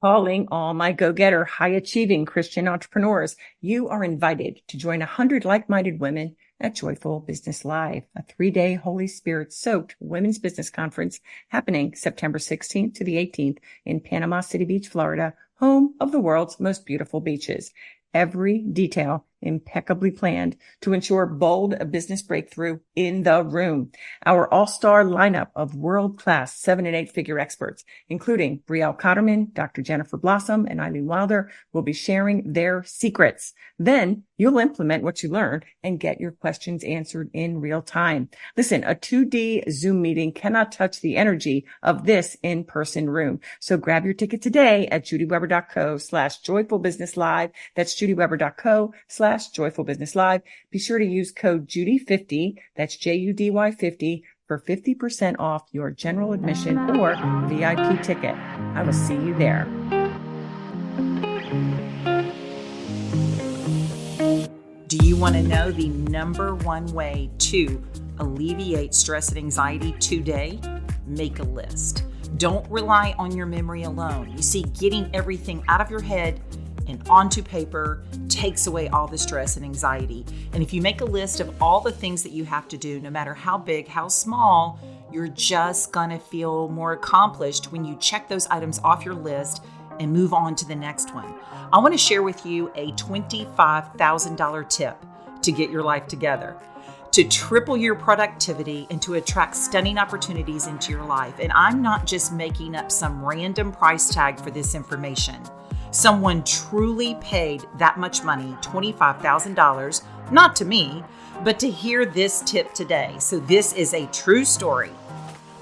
Calling all my go-getter, high-achieving Christian entrepreneurs. You are invited to join 100 like-minded women at Joyful Business Live, a 3-day Holy Spirit-soaked women's business conference happening September 16th to the 18th in Panama City Beach, Florida, home of the world's most beautiful beaches. Every detail impeccably planned to ensure bold business breakthrough in the room. Our all-star lineup of world-class 7- and 8-figure experts, including Brielle Cotterman, Dr. Jennifer Blossom, and Eileen Wilder, will be sharing their secrets. Then you'll implement what you learned and get your questions answered in real time. Listen, a 2D Zoom meeting cannot touch the energy of this in-person room. So grab your ticket today at judyweber.co/joyfulbusinesslive. That's judyweber.co/joyfulbusinesslive. Be sure to use code JUDY50, that's JUDY 50, for 50% off your general admission or VIP ticket. I will see you there. Do you want to know the number one way to alleviate stress and anxiety today? Make a list. Don't rely on your memory alone. You see, getting everything out of your head and onto paper takes away all the stress and anxiety. And if you make a list of all the things that you have to do, no matter how big, how small, you're just gonna feel more accomplished when you check those items off your list and move on to the next one. I want to share with you a $25,000 tip to get your life together, to triple your productivity and to attract stunning opportunities into your life. And I'm not just making up some random price tag for this information. Someone truly paid that much money, $25,000, not to me, but to hear this tip today. So this is a true story.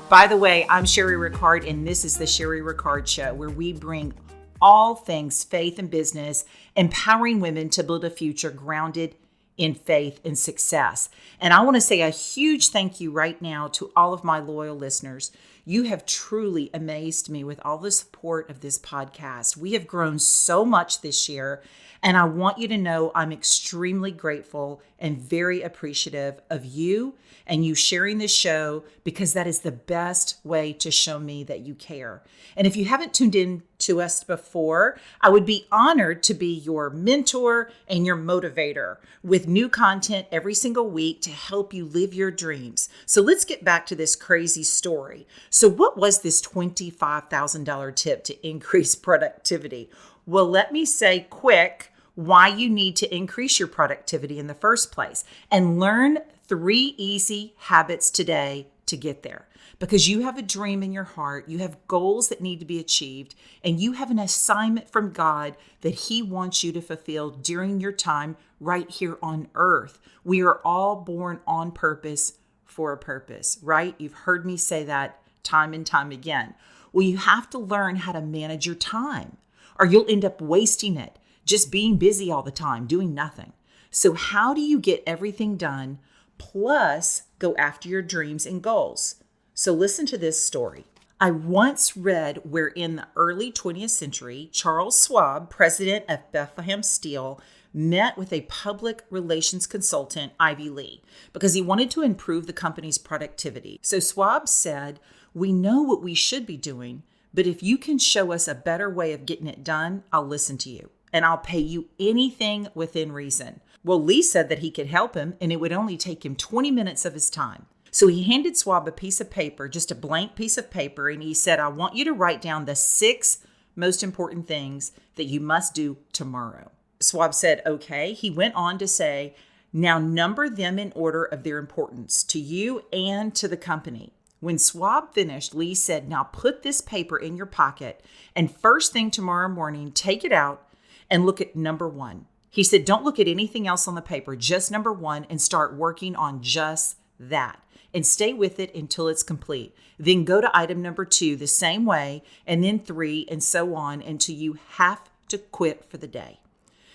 By the way, I'm Cherie Rickard, and this is the Cherie Rickard Show, where we bring all things faith and business, empowering women to build a future grounded in faith and success. And I want to say a huge thank you right now to all of my loyal listeners. You have truly amazed me with all the support of this podcast. We have grown so much this year, and I want you to know I'm extremely grateful and very appreciative of you and you sharing this show, because that is the best way to show me that you care. And if you haven't tuned in to us before, I would be honored to be your mentor and your motivator with new content every single week to help you live your dreams. So let's get back to this crazy story. So what was this $25,000 tip to increase productivity? Well, let me say quick why you need to increase your productivity in the first place, and learn 3 easy habits today to get there. Because you have a dream in your heart, you have goals that need to be achieved, and you have an assignment from God that He wants you to fulfill during your time right here on earth. We are all born on purpose for a purpose, right? You've heard me say that time and time again. Well, you have to learn how to manage your time, or you'll end up wasting it, just being busy all the time, doing nothing. So how do you get everything done, plus go after your dreams and goals? So listen to this story. I once read where in the early 20th century, Charles Schwab, president of Bethlehem Steel, met with a public relations consultant, Ivy Lee, because he wanted to improve the company's productivity. So Schwab said, "We know what we should be doing, but if you can show us a better way of getting it done, I'll listen to you, and I'll pay you anything within reason." Well, Lee said that he could help him, and it would only take him 20 minutes of his time. So he handed Schwab a piece of paper, just a blank piece of paper, and he said, "I want you to write down the 6 most important things that you must do tomorrow." Schwab said, okay. He went on to say, "Now number them in order of their importance to you and to the company." When Schwab finished, Lee said, "Now put this paper in your pocket, and first thing tomorrow morning, take it out and look at number 1. He said, "Don't look at anything else on the paper, just number 1, and start working on just that. And stay with it until it's complete. Then go to item number 2 the same way, and then 3, and so on until you have to quit for the day."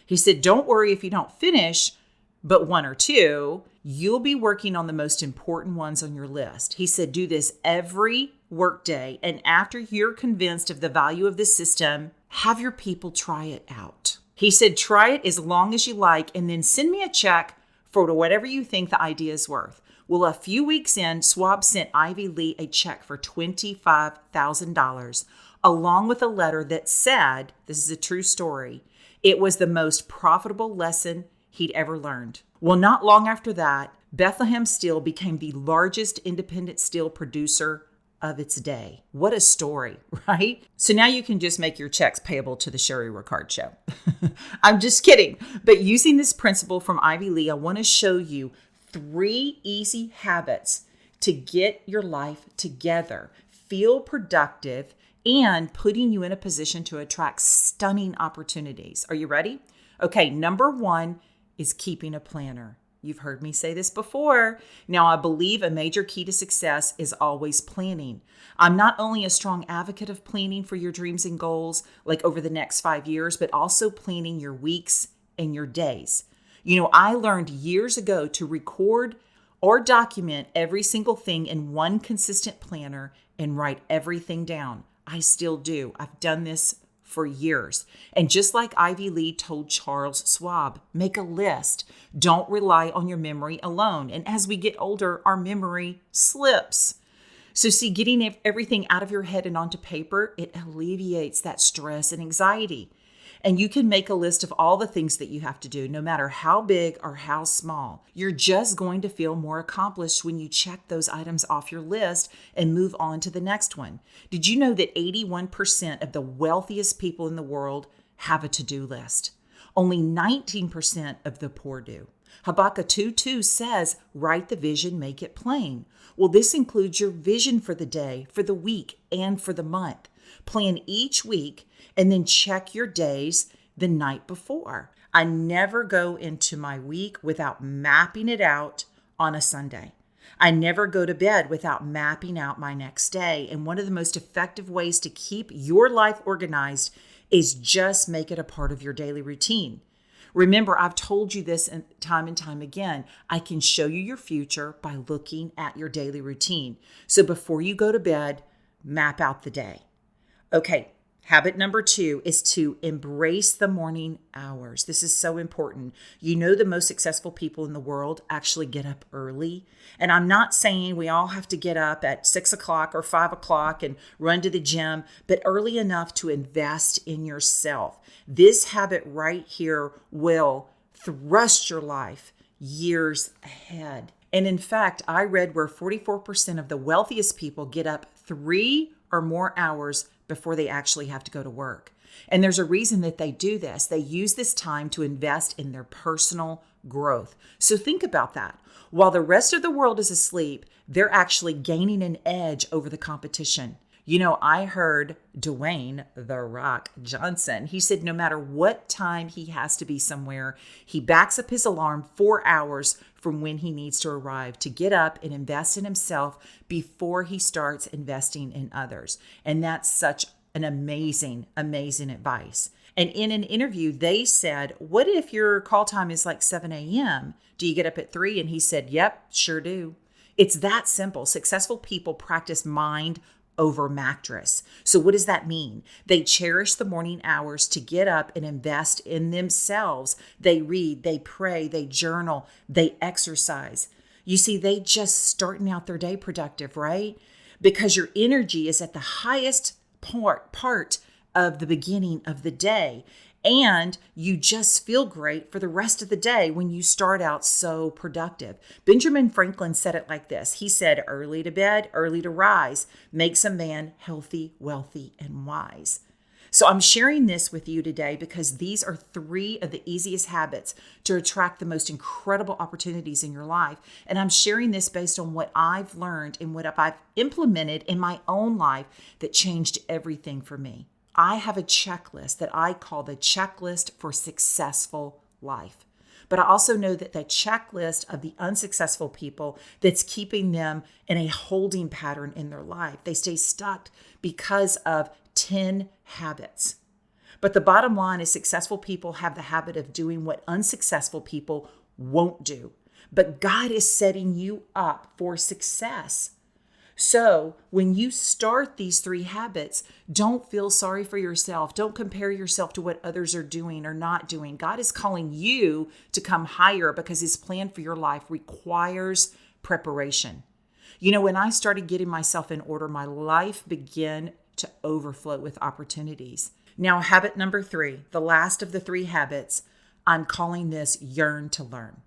He said, "Don't worry if you don't finish, but 1 or 2, you'll be working on the most important ones on your list." He said, "Do this every workday, and after you're convinced of the value of this system, have your people try it out." He said, "Try it as long as you like, and then send me a check for whatever you think the idea is worth." Well, a few weeks in, Schwab sent Ivy Lee a check for $25,000, along with a letter that said, this is a true story, it was the most profitable lesson he'd ever learned. Well, not long after that, Bethlehem Steel became the largest independent steel producer of its day. What a story, right? So now you can just make your checks payable to the Cherie Rickard Show. I'm just kidding. But using this principle from Ivy Lee, I want to show you 3 easy habits to get your life together, feel productive, and putting you in a position to attract stunning opportunities. Are you ready? Okay, number 1 is keeping a planner. You've heard me say this before. Now, I believe a major key to success is always planning. I'm not only a strong advocate of planning for your dreams and goals, like over the next 5 years, but also planning your weeks and your days. I learned years ago to record or document every single thing in one consistent planner and write everything down. I still do. I've done this for years. And just like Ivy Lee told Charles Schwab, make a list. Don't rely on your memory alone. And as we get older, our memory slips. So see, getting everything out of your head and onto paper, it alleviates that stress and anxiety. And you can make a list of all the things that you have to do, no matter how big or how small. You're just going to feel more accomplished when you check those items off your list and move on to the next one. Did you know that 81% of the wealthiest people in the world have a to-do list? Only 19% of the poor do. Habakkuk 2:2 says, write the vision, make it plain. Well, this includes your vision for the day, for the week, and for the month. Plan each week and then check your days the night before. I never go into my week without mapping it out on a Sunday. I never go to bed without mapping out my next day. And one of the most effective ways to keep your life organized is just make it a part of your daily routine. Remember, I've told you this time and time again. I can show you your future by looking at your daily routine. So before you go to bed, map out the day. Okay, habit number 2 is to embrace the morning hours. This is so important. The most successful people in the world actually get up early. And I'm not saying we all have to get up at 6 o'clock or 5 o'clock and run to the gym, but early enough to invest in yourself. This habit right here will thrust your life years ahead. And in fact, I read where 44% of the wealthiest people get up 3 or more hours before they actually have to go to work. And there's a reason that they do this. They use this time to invest in their personal growth. So think about that. While the rest of the world is asleep, they're actually gaining an edge over the competition. I heard Dwayne "The Rock" Johnson. He said no matter what time he has to be somewhere, he backs up his alarm 4 hours from when he needs to arrive to get up and invest in himself before he starts investing in others. And that's such an amazing, amazing advice. And in an interview, they said, what if your call time is like 7 a.m.? Do you get up at 3? And he said, yep, sure do. It's that simple. Successful people practice mind over mattress. So what does that mean? They cherish the morning hours to get up and invest in themselves. They read, they pray, they journal, they exercise. You see, they just starting out their day productive, right? Because your energy is at the highest part of the beginning of the day. And you just feel great for the rest of the day when you start out so productive. Benjamin Franklin said it like this. He said, early to bed, early to rise, makes a man healthy, wealthy, and wise. So I'm sharing this with you today because these are 3 of the easiest habits to attract the most incredible opportunities in your life. And I'm sharing this based on what I've learned and what I've implemented in my own life that changed everything for me. I have a checklist that I call the checklist for successful life. But I also know that the checklist of the unsuccessful people that's keeping them in a holding pattern in their life. They stay stuck because of 10 habits. But the bottom line is successful people have the habit of doing what unsuccessful people won't do. But God is setting you up for success. So when you start these 3 habits, don't feel sorry for yourself. Don't compare yourself to what others are doing or not doing. God is calling you to come higher because his plan for your life requires preparation. When I started getting myself in order, my life began to overflow with opportunities. Now, habit number 3, the last of the 3 habits, I'm calling this yearn to learn.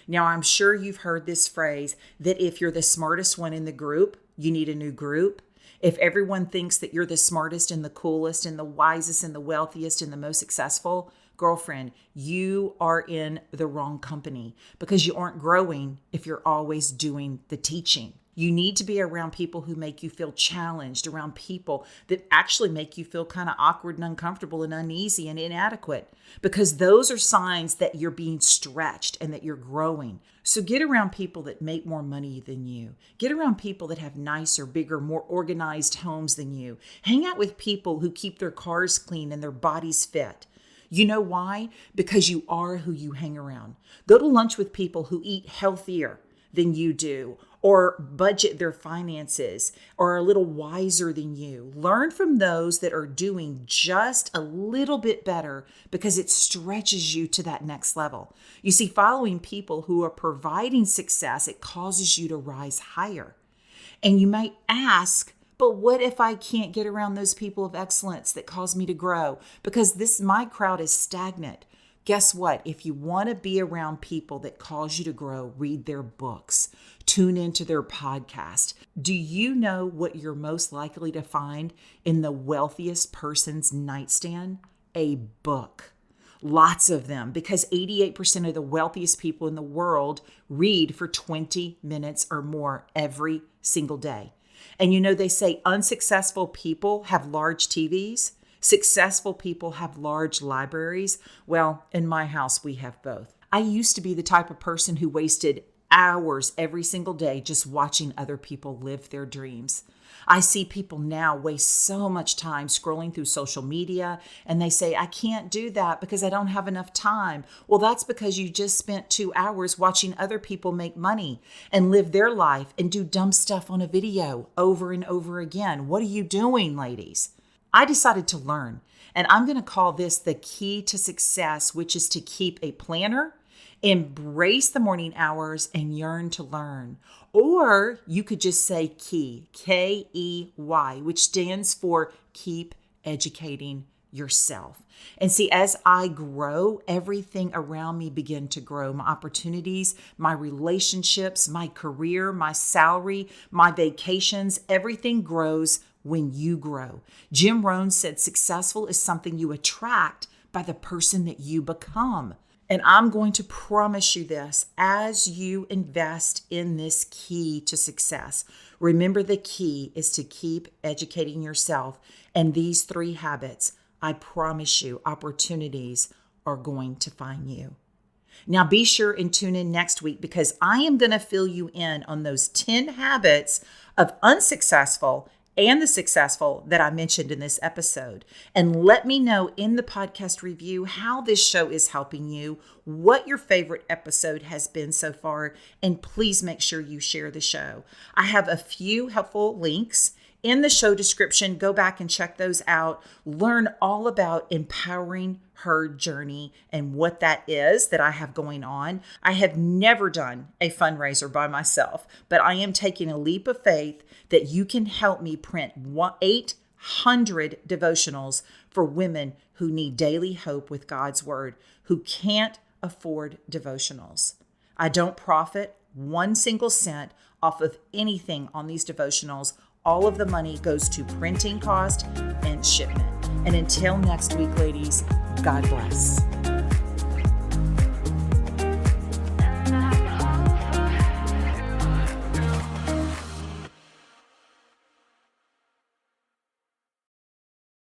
Now, I'm sure you've heard this phrase that if you're the smartest one in the group, you need a new group. If everyone thinks that you're the smartest and the coolest and the wisest and the wealthiest and the most successful, girlfriend, you are in the wrong company because you aren't growing if you're always doing the teaching. You need to be around people who make you feel challenged, around people that actually make you feel kind of awkward and uncomfortable and uneasy and inadequate, because those are signs that you're being stretched and that you're growing. So get around people that make more money than you. Get around people that have nicer, bigger, more organized homes than you. Hang out with people who keep their cars clean and their bodies fit. You know why? Because you are who you hang around. Go to lunch with people who eat healthier than you do, or budget their finances, or are a little wiser than you. Learn from those that are doing just a little bit better because it stretches you to that next level. You see, following people who are providing success, it causes you to rise higher. And you might ask, but what if I can't get around those people of excellence that cause me to grow? Because my crowd is stagnant. Guess what? If you want to be around people that cause you to grow, read their books, tune into their podcast. Do you know what you're most likely to find in the wealthiest person's nightstand? A book. Lots of them, because 88% of the wealthiest people in the world read for 20 minutes or more every single day. And you know, they say unsuccessful people have large TVs. Successful people have large libraries. Well, in my house, we have both. I used to be the type of person who wasted hours every single day just watching other people live their dreams. I see people now waste so much time scrolling through social media, and they say, I can't do that because I don't have enough time. Well, that's because you just spent 2 hours watching other people make money and live their life and do dumb stuff on a video over and over again. What are you doing, ladies? I decided to learn, and I'm going to call this the key to success, which is to keep a planner, embrace the morning hours, and yearn to learn. Or you could just say KEY, K-E-Y, which stands for keep educating yourself. And see, as I grow, everything around me begin to grow. My opportunities, my relationships, my career, my salary, my vacations, everything grows when you grow. Jim Rohn said successful is something you attract by the person that you become. And I'm going to promise you this, as you invest in this key to success, remember the key is to keep educating yourself. And these 3 habits, I promise you, opportunities are going to find you. Now be sure and tune in next week, because I am going to fill you in on those 10 habits of unsuccessful and the successful that I mentioned in this episode. And let me know in the podcast review how this show is helping you, what your favorite episode has been so far, and please make sure you share the show. I have a few helpful links in the show description. Go back and check those out. Learn all about empowering her journey and what that is that I have going on. I have never done a fundraiser by myself, but I am taking a leap of faith that you can help me print 800 devotionals for women who need daily hope with God's word, who can't afford devotionals. I don't profit 1 single cent off of anything on these devotionals. All of the money goes to printing cost and shipment. And until next week, ladies, God bless.